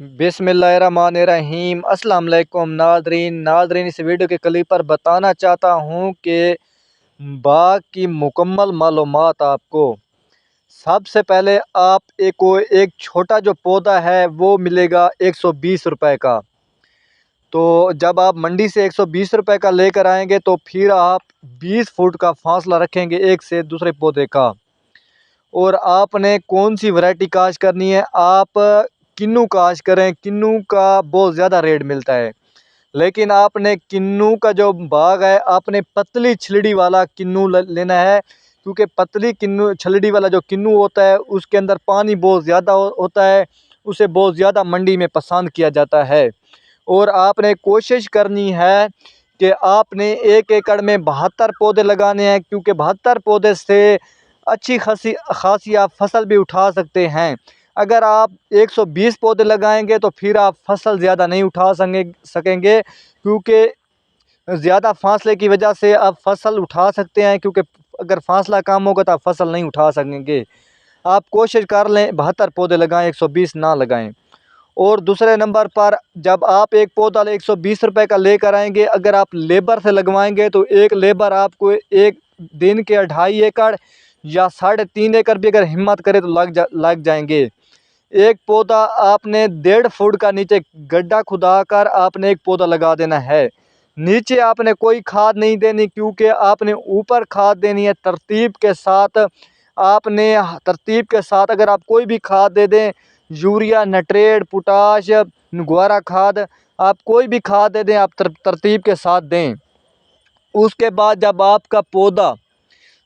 बिस्मिल्लाहिर्रहमानिर्रहीम। अस्सलाम वालेकुम नादरीन इस वीडियो के क्लिप पर बताना चाहता हूँ कि बाग की मुकम्मल मालूमात आपको। सबसे पहले आप एक छोटा जो पौधा है वो मिलेगा 120 रुपए का। तो जब आप मंडी से 120 रुपए का लेकर आएंगे तो फिर आप 20 फुट का फासला रखेंगे एक से दूसरे पौधे का। और आपने कौन सी वैरायटी काश्त करनी है, आप किन्नू काश्त करें। किन्नू का बहुत ज़्यादा रेट मिलता है, लेकिन आपने किन्नू का जो बाग है आपने पतली छिलड़ी वाला किन्नू लेना है, क्योंकि पतली किन्नू छिलड़ी वाला जो किन्नू होता है उसके अंदर पानी बहुत ज़्यादा होता है, उसे बहुत ज़्यादा मंडी में पसंद किया जाता है। और आपने कोशिश करनी है कि आपने 1 एकड़ में 72 पौधे लगाने हैं, क्योंकि 72 पौधे से अच्छी खासी आप फसल भी उठा सकते हैं। अगर आप 120 पौधे लगाएंगे तो फिर आप फसल ज़्यादा नहीं उठा सकेंगे, क्योंकि ज़्यादा फासले की वजह से आप फसल उठा सकते हैं, क्योंकि अगर फासला कम होगा तो आप फसल नहीं उठा सकेंगे। आप कोशिश कर लें 72 पौधे लगाएं, 120 ना लगाएं। और दूसरे नंबर पर जब आप एक पौधा 120 रुपए का लेकर आएंगे, अगर आप लेबर से लगवाएंगे तो एक लेबर आपको एक दिन के 2.5 एकड़ या 3.5 एकड़ भी अगर हिम्मत करे तो लग जाएंगे। एक पौधा आपने 1.5 फुट का नीचे गड्ढा खुदा कर आपने एक पौधा लगा देना है। नीचे आपने कोई खाद नहीं देनी, क्योंकि आपने ऊपर खाद देनी है तरतीब के साथ। आपने तरतीब के साथ अगर आप कोई भी खाद दे दें, यूरिया, नाइट्रेट, पोटाश, गुआरा खाद, आप कोई भी खाद दे दें, आप तरतीब के साथ दें। उसके बाद जब आपका पौधा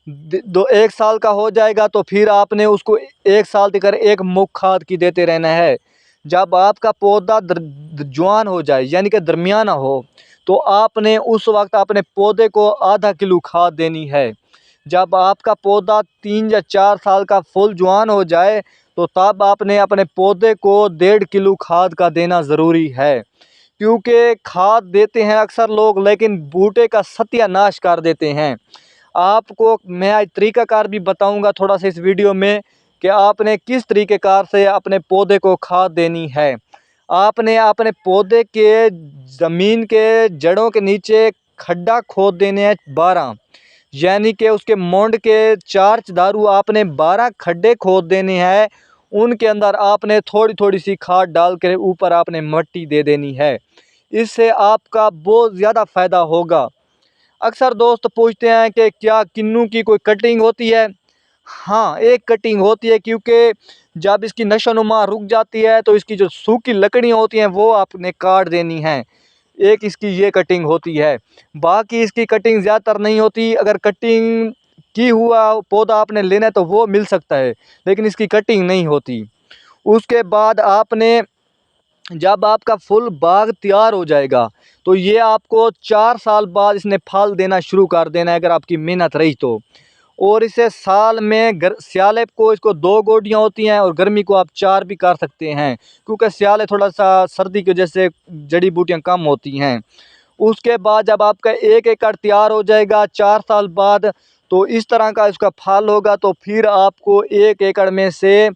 1 साल का हो जाएगा तो फिर आपने उसको 1 साल तक एक मुख खाद की देते रहना है। जब आपका पौधा जवान हो जाए यानी कि दरमियाना हो, तो आपने उस वक्त अपने पौधे को आधा किलो खाद देनी है। जब आपका पौधा 3 या 4 साल का फुल जवान हो जाए तो तब आपने अपने पौधे को 1.5 किलो खाद का देना ज़रूरी है। क्योंकि खाद देते हैं अक्सर लोग, लेकिन बूटे का सत्यानाश कर देते हैं। आपको मैं आज तरीक़ाकार भी बताऊंगा थोड़ा सा इस वीडियो में कि आपने किस तरीक़ेकार से अपने पौधे को खाद देनी है। आपने अपने पौधे के ज़मीन के जड़ों के नीचे खड्डा खोद देने हैं 12, यानी कि उसके मोंड के 4 दारू आपने 12 खड्डे खोद देने हैं। उनके अंदर आपने थोड़ी थोड़ी सी खाद डाल कर ऊपर आपने मिट्टी दे देनी है। इससे आपका बहुत ज़्यादा फ़ायदा होगा। अक्सर दोस्त पूछते हैं कि क्या किन्नू की कोई कटिंग होती है? हाँ, एक कटिंग होती है, क्योंकि जब इसकी नशोनुमा रुक जाती है तो इसकी जो सूखी लकड़ियाँ होती हैं वो आपने काट देनी हैं। एक इसकी ये कटिंग होती है, बाकी इसकी कटिंग ज़्यादातर नहीं होती। अगर कटिंग की हुआ पौधा आपने लेना है तो वो मिल सकता है, लेकिन इसकी कटिंग नहीं होती। उसके बाद आपने जब आपका फुल बाग तैयार हो जाएगा तो ये आपको 4 साल बाद इसने फल देना शुरू कर देना है, अगर आपकी मेहनत रही तो। और इसे साल में स्याले को इसको 2 गोटियाँ होती हैं और गर्मी को आप 4 भी कर सकते हैं, क्योंकि स्याले थोड़ा सा सर्दी की वजह से जड़ी बूटियाँ कम होती हैं। उसके बाद जब आपका 1 एकड़ तैयार हो जाएगा 4 साल बाद, तो इस तरह का इसका फल होगा, तो फिर आपको 1 एकड़ में से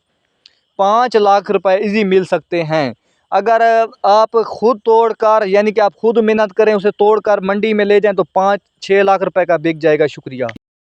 5 लाख रुपए इजी मिल सकते हैं। अगर आप खुद तोड़कर यानी कि आप खुद मेहनत करें, उसे तोड़कर मंडी में ले जाएं तो 5-6 लाख रुपए का बिक जाएगा। शुक्रिया।